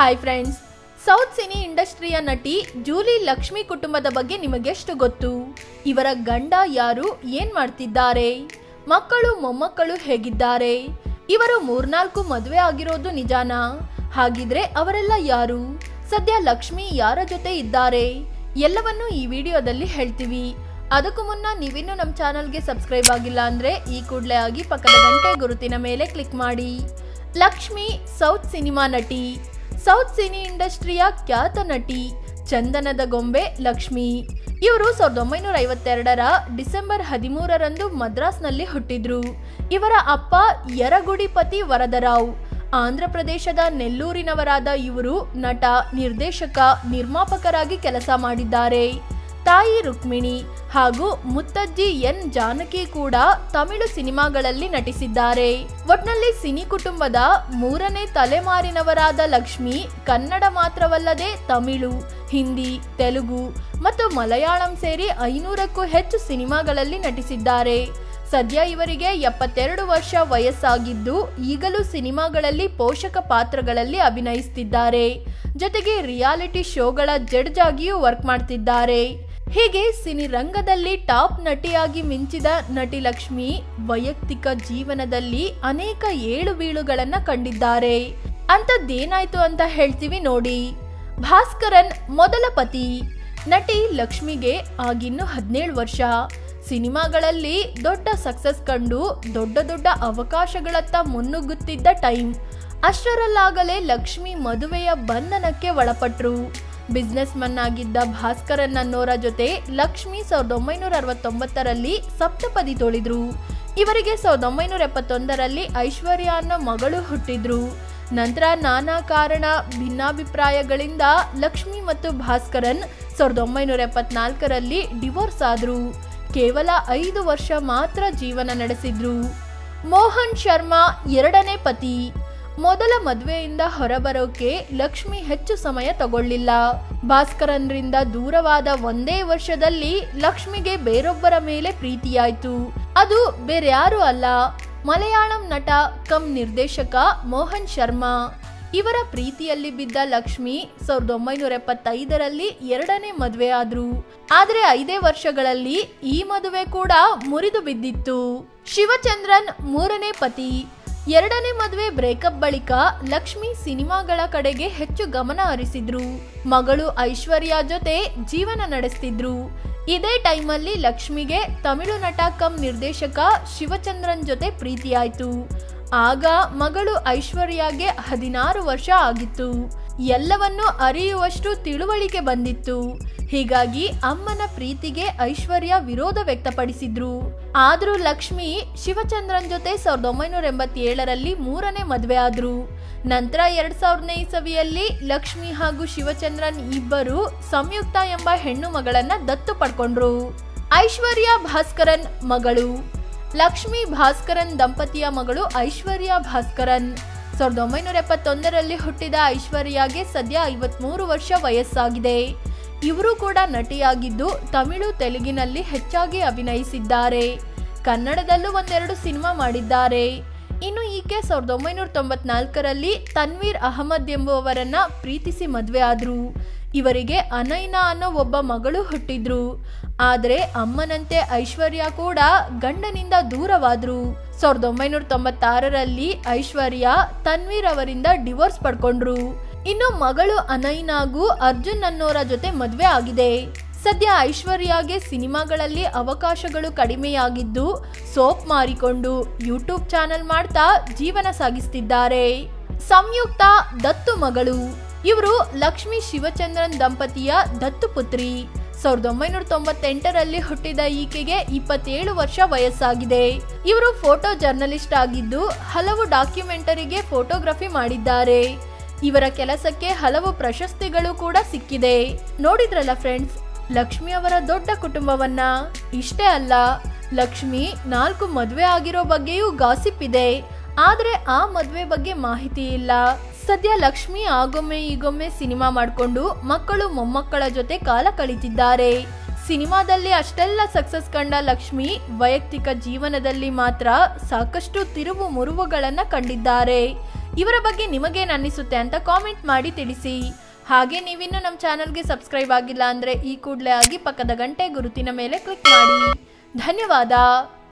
Hi friends, south cine ಇಂಡಸ್ಟ್ರಿಯ ನಟಿ Julie Lakshmi ಕುಟುಂಬದ ಬಗ್ಗೆ ನಿಮಗೆಷ್ಟು ಗೊತ್ತು? ಇವರ ಗಂಡ ಯಾರು, ಏನ್ ಮಾಡ್ತಿದ್ದಾರೆ, ಮಕ್ಕಳು ಮೊಮ್ಮಕ್ಕಳು ಹೇಗಿದ್ದಾರೆ? ಇವರು 3-4 ಮದುವೆ ಆಗಿರೋದು ನಿಜಾನಾ? ಹಾಗಿದ್ರೆ ಅವರೆಲ್ಲ ಯಾರು? ಸದ್ಯ ಲಕ್ಷ್ಮಿ ಯಾರ ಜೊತೆ ಇದ್ದಾರೆ? ಎಲ್ಲವನ್ನೂ ಈ ವಿಡಿಯೋದಲ್ಲಿ ಹೇಳ್ತೀವಿ. ಅದಕ್ಕೂ ಮುನ್ನ ನೀವಿನ್ನೂ ನಮ್ಮ ಚಾನಲ್ಗೆ ಸಬ್ಸ್ಕ್ರೈಬ್ ಆಗಿಲ್ಲ ಅಂದ್ರೆ ಈ ಕೂಡಲೇ ಆಗಿ ಪಕ್ಕದ ಗಂಟೆ ಗುರುತಿನ ಮೇಲೆ ಕ್ಲಿಕ್ ಮಾಡಿ. ಲಕ್ಷ್ಮಿ ಸೌತ್ ಸಿನಿಮಾ ನಟಿ, ಸೌತ್ ಸಿನಿ ಇಂಡಸ್ಟ್ರಿಯ ಖ್ಯಾತ ನಟಿ, ಚಂದನದ ಗೊಂಬೆ ಲಕ್ಷ್ಮಿ. ಇವರು 1952ರ ಡಿಸೆಂಬರ್ 13ರಂದು ಮದ್ರಾಸ್ನಲ್ಲಿ ಹುಟ್ಟಿದ್ರು. ಇವರ ಅಪ್ಪ ಯರಗುಡಿಪತಿ ವರದರಾವ್. ಆಂಧ್ರ ಪ್ರದೇಶದ ನೆಲ್ಲೂರಿನವರಾದ ಇವರು ನಟ, ನಿರ್ದೇಶಕ, ನಿರ್ಮಾಪಕರಾಗಿ ಕೆಲಸ ಮಾಡಿದ್ದಾರೆ. ತಾಯಿ ರುಕ್ಮಿಣಿ ಹಾಗೂ ಮುತ್ತಜ್ಜಿ ಎನ್ ಜಾನಕಿ ಕೂಡ ತಮಿಳು ಸಿನಿಮಾಗಳಲ್ಲಿ ನಟಿಸಿದ್ದಾರೆ. ಒಟ್ನಲ್ಲಿ ಸಿನಿ ಕುಟುಂಬದ 3ನೇ ತಲೆಮಾರಿನವರಾದ ಲಕ್ಷ್ಮಿ ಕನ್ನಡ ಮಾತ್ರವಲ್ಲದೆ ತಮಿಳು, ಹಿಂದಿ, ತೆಲುಗು ಮತ್ತು ಮಲಯಾಳಂ ಸೇರಿ 500ಕ್ಕೂ ಹೆಚ್ಚು ಸಿನಿಮಾಗಳಲ್ಲಿ ನಟಿಸಿದ್ದಾರೆ. ಸದ್ಯ ಇವರಿಗೆ 72 ವರ್ಷ ವಯಸ್ಸಾಗಿದ್ದು ಈಗಲೂ ಸಿನಿಮಾಗಳಲ್ಲಿ ಪೋಷಕ ಪಾತ್ರಗಳಲ್ಲಿ ಅಭಿನಯಿಸುತ್ತಿದ್ದಾರೆ. ಜೊತೆಗೆ ರಿಯಾಲಿಟಿ ಶೋಗಳ ಜಡ್ಜ್ ಆಗಿಯೂ ವರ್ಕ್ ಮಾಡ್ತಿದ್ದಾರೆ. ಹೀಗೆ ಸಿನಿ ರಂಗದಲ್ಲಿ ಟಾಪ್ ನಟಿಯಾಗಿ ಮಿಂಚಿದ ನಟಿ ಲಕ್ಷ್ಮಿ ವೈಯಕ್ತಿಕ ಜೀವನದಲ್ಲಿ ಅನೇಕ ಏಳು ಬೀಳುಗಳನ್ನ ಕಂಡಿದ್ದಾರೆ. ಅಂಥದ್ದೇನಾಯ್ತು ಅಂತ ಹೇಳ್ತೀವಿ ನೋಡಿ. ಭಾಸ್ಕರನ್ ಮೊದಲ ಪತಿ. ನಟಿ ಲಕ್ಷ್ಮಿಗೆ ಆಗಿನ್ನು 17 ವರ್ಷ. ಸಿನಿಮಾಗಳಲ್ಲಿ ದೊಡ್ಡ ಸಕ್ಸಸ್ ಕಂಡು ದೊಡ್ಡ ದೊಡ್ಡ ಅವಕಾಶಗಳತ್ತ ಮುನ್ನುಗ್ಗುತ್ತಿದ್ದ ಟೈಮ್. ಅಷ್ಟರಲ್ಲಾಗಲೇ ಲಕ್ಷ್ಮಿ ಮದುವೆಯ ಬಂಧನಕ್ಕೆ ಒಳಪಟ್ರು. ಬಿಸ್ನೆಸ್ ಮನ್ ಆಗಿದ್ದ ಭಾಸ್ಕರನ್ ಅನ್ನೋರ ಜೊತೆ ಲಕ್ಷ್ಮಿ 1969ರಲ್ಲಿ ಸಪ್ತಪದಿ ತೊಳೆದ್ರು. ಇವರಿಗೆ 1971ರಲ್ಲಿ ಐಶ್ವರ್ಯ ಅನ್ನೋ ಮಗಳು ಹುಟ್ಟಿದ್ರು. ನಂತರ ನಾನಾ ಕಾರಣ, ಭಿನ್ನಾಭಿಪ್ರಾಯಗಳಿಂದ ಲಕ್ಷ್ಮಿ ಮತ್ತು ಭಾಸ್ಕರನ್ 1974ರಲ್ಲಿ ಡಿವೋರ್ಸ್ ಆದ್ರು. ಕೇವಲ 5 ವರ್ಷ ಮಾತ್ರ ಜೀವನ ನಡೆಸಿದ್ರು. ಮೋಹನ್ ಶರ್ಮಾ 2ನೇ ಪತಿ. ಮೊದಲ ಮದುವೆಯಿಂದ ಹೊರಬರೋಕೆ ಲಕ್ಷ್ಮಿ ಹೆಚ್ಚು ಸಮಯ ತಗೊಳ್ಳಿಲ್ಲ. ಭಾಸ್ಕರನ್ರಿಂದ ದೂರವಾದ 1 ವರ್ಷದಲ್ಲಿ ಲಕ್ಷ್ಮಿಗೆ ಬೇರೊಬ್ಬರ ಮೇಲೆ ಪ್ರೀತಿಯಾಯ್ತು. ಅದು ಬೇರ್ಯಾರು ಅಲ್ಲ, ಮಲಯಾಳಂ ನಟ ಕಮ್ ನಿರ್ದೇಶಕ ಮೋಹನ್ ಶರ್ಮಾ. ಇವರ ಪ್ರೀತಿಯಲ್ಲಿ ಬಿದ್ದ ಲಕ್ಷ್ಮಿ 1975ರಲ್ಲಿ 2ನೇ ಮದುವೆ ಆದ್ರು. ಆದ್ರೆ 5 ವರ್ಷಗಳಲ್ಲಿ ಈ ಮದುವೆ ಕೂಡ ಮುರಿದು ಬಿದ್ದಿತ್ತು. ಶಿವಚಂದ್ರನ್ 3ನೇ ಪತಿ. 2ನೇ ಮದುವೆ ಬ್ರೇಕಪ್ ಬಳಿಕ ಲಕ್ಷ್ಮಿ ಸಿನಿಮಾಗಳ ಕಡೆಗೆ ಹೆಚ್ಚು ಗಮನ ಹರಿಸಿದ್ರು. ಮಗಳು ಐಶ್ವರ್ಯ ಜೊತೆ ಜೀವನ ನಡೆಸ್ತಿದ್ರು. ಇದೇ ಟೈಮಲ್ಲಿ ಲಕ್ಷ್ಮಿಗೆ ತಮಿಳು ನಟ ಕಮ್ ನಿರ್ದೇಶಕ ಶಿವಚಂದ್ರನ್ ಜೊತೆ ಪ್ರೀತಿಯಾಯ್ತು. ಆಗ ಮಗಳು ಐಶ್ವರ್ಯಗೆ 16 ವರ್ಷ ಆಗಿತ್ತು. ಎಲ್ಲವನ್ನೂ ಅರಿಯುವಷ್ಟು ತಿಳುವಳಿಕೆ ಬಂದಿತ್ತು. ಹೀಗಾಗಿ ಅಮ್ಮನ ಪ್ರೀತಿಗೆ ಐಶ್ವರ್ಯ ವಿರೋಧ ವ್ಯಕ್ತಪಡಿಸಿದ್ರು. ಆದ್ರೂ ಲಕ್ಷ್ಮಿ ಶಿವಚಂದ್ರನ್ ಜೊತೆ 1987ರಲ್ಲಿ 3ನೇ ಮದುವೆ ಆದ್ರು. ನಂತರ 2000ನೇ ಇಸವಿಯಲ್ಲಿ ಲಕ್ಷ್ಮಿ ಹಾಗೂ ಶಿವಚಂದ್ರನ್ ಇಬ್ಬರು ಸಂಯುಕ್ತ ಎಂಬ ಹೆಣ್ಣು ಮಗಳನ್ನ ದತ್ತು ಪಡ್ಕೊಂಡ್ರು. ಐಶ್ವರ್ಯ ಭಾಸ್ಕರನ್ ಮಗಳು. ಲಕ್ಷ್ಮಿ ಭಾಸ್ಕರನ್ ದಂಪತಿಯ ಮಗಳು ಐಶ್ವರ್ಯ ಭಾಸ್ಕರನ್. 1971ರಲ್ಲಿ ಹುಟ್ಟಿದ ಐಶ್ವರ್ಯಗೆ ಸದ್ಯ 53 ವರ್ಷ ವಯಸ್ಸಾಗಿದೆ. ಇವರು ಕೂಡ ನಟಿಯಾಗಿದ್ದು ತಮಿಳು, ತೆಲುಗಿನಲ್ಲಿ ಹೆಚ್ಚಾಗಿ ಅಭಿನಯಿಸಿದ್ದಾರೆ. ಕನ್ನಡದಲ್ಲೂ 1-2 ಸಿನಿಮಾ ಮಾಡಿದ್ದಾರೆ. ಇನ್ನು ಈಕೆ 1994ರಲ್ಲಿ ತನ್ವೀರ್ ಅಹಮದ್ ಎಂಬುವವರನ್ನ ಪ್ರೀತಿಸಿ ಮದುವೆ ಆದ್ರು. ಇವರಿಗೆ ಅನೈನಾ ಅನ್ನೋ ಒಬ್ಬ ಮಗಳು ಹುಟ್ಟಿದ್ರು. ಆದ್ರೆ ಅಮ್ಮನಂತೆ ಐಶ್ವರ್ಯ ಕೂಡ ಗಂಡನಿಂದ ದೂರವಾದ್ರು. 1996ರಲ್ಲಿ ಐಶ್ವರ್ಯ ತನ್ವೀರ್ ಅವರಿಂದ ಡಿವೋರ್ಸ್ ಪಡ್ಕೊಂಡ್ರು. ಇನ್ನು ಮಗಳು ಅನೈನಾಗೂ ಅರ್ಜುನ್ ಅನ್ನೋರ ಜೊತೆ ಮದುವೆ ಆಗಿದೆ. ಸದ್ಯ ಐಶ್ವರ್ಯಗೆ ಸಿನಿಮಾಗಳಲ್ಲಿ ಅವಕಾಶಗಳು ಕಡಿಮೆಯಾಗಿದ್ದು ಸೋಪ್ ಮಾರಿಕೊಂಡು ಯೂಟ್ಯೂಬ್ ಚಾನೆಲ್ ಮಾಡ್ತಾ ಜೀವನ ಸಾಗಿಸ್ತಿದ್ದಾರೆ. ಸಂಯುಕ್ತ ದತ್ತು ಮಗಳು. ಇವರು ಲಕ್ಷ್ಮಿ ಶಿವಚಂದ್ರನ್ ದಂಪತಿಯ ದತ್ತು ಪುತ್ರಿ. 1998ರಲ್ಲಿ ಹುಟ್ಟಿದ ಈಕೆಗೆ 27 ವರ್ಷ ವಯಸ್ಸಾಗಿದೆ. ಇವರು ಫೋಟೋ ಜರ್ನಲಿಸ್ಟ್ ಆಗಿದ್ದು ಹಲವು ಡಾಕ್ಯುಮೆಂಟರಿಗೆ ಫೋಟೋಗ್ರಫಿ ಮಾಡಿದ್ದಾರೆ. ಇವರ ಕೆಲಸಕ್ಕೆ ಹಲವು ಪ್ರಶಸ್ತಿಗಳು ಕೂಡ ಸಿಕ್ಕಿದೆ. ನೋಡಿದ್ರಲ್ಲ ಫ್ರೆಂಡ್ಸ್, ಲಕ್ಷ್ಮಿ ಅವರ ದೊಡ್ಡ ಕುಟುಂಬವನ್ನ. ಇಷ್ಟೇ ಅಲ್ಲ, ಲಕ್ಷ್ಮಿ 4 ಮದುವೆ ಆಗಿರೋ ಬಗ್ಗೆಯೂ ಗಾಸಿಪ್ ಇದೆ. ಆದ್ರೆ ಆ ಮದುವೆ ಬಗ್ಗೆ ಮಾಹಿತಿ ಇಲ್ಲ. ಸದ್ಯ ಲಕ್ಷ್ಮಿ ಆಗೊಮ್ಮೆ ಈಗೊಮ್ಮೆ ಸಿನಿಮಾ ಮಾಡಿಕೊಂಡು ಮಕ್ಕಳು ಮೊಮ್ಮಕ್ಕಳ ಜೊತೆ ಕಾಲ ಕಳೀತಿದ್ದಾರೆ. ಸಿನಿಮಾದಲ್ಲಿ ಅಷ್ಟೆಲ್ಲ ಸಕ್ಸಸ್ ಕಂಡ ಲಕ್ಷ್ಮಿ ವೈಯಕ್ತಿಕ ಜೀವನದಲ್ಲಿ ಮಾತ್ರ ಸಾಕಷ್ಟು ತಿರುವು ಮುರುವುಗಳನ್ನ ಕಂಡಿದ್ದಾರೆ. ಇವರ ಬಗ್ಗೆ ನಿಮಗೇನು ಅನ್ನಿಸುತ್ತೆ ಅಂತ ಕಾಮೆಂಟ್ ಮಾಡಿ ತಿಳಿಸಿ. ಹಾಗೆ ನೀವಿನ್ನೂ ನಮ್ಮ ಚಾನಲ್ಗೆ ಸಬ್ಸ್ಕ್ರೈಬ್ ಆಗಿಲ್ಲ ಅಂದರೆ ಈ ಕೂಡಲೇ ಆಗಿ ಪಕ್ಕದ ಗಂಟೆ ಗುರುತಿನ ಮೇಲೆ ಕ್ಲಿಕ್ ಮಾಡಿ. ಧನ್ಯವಾದ.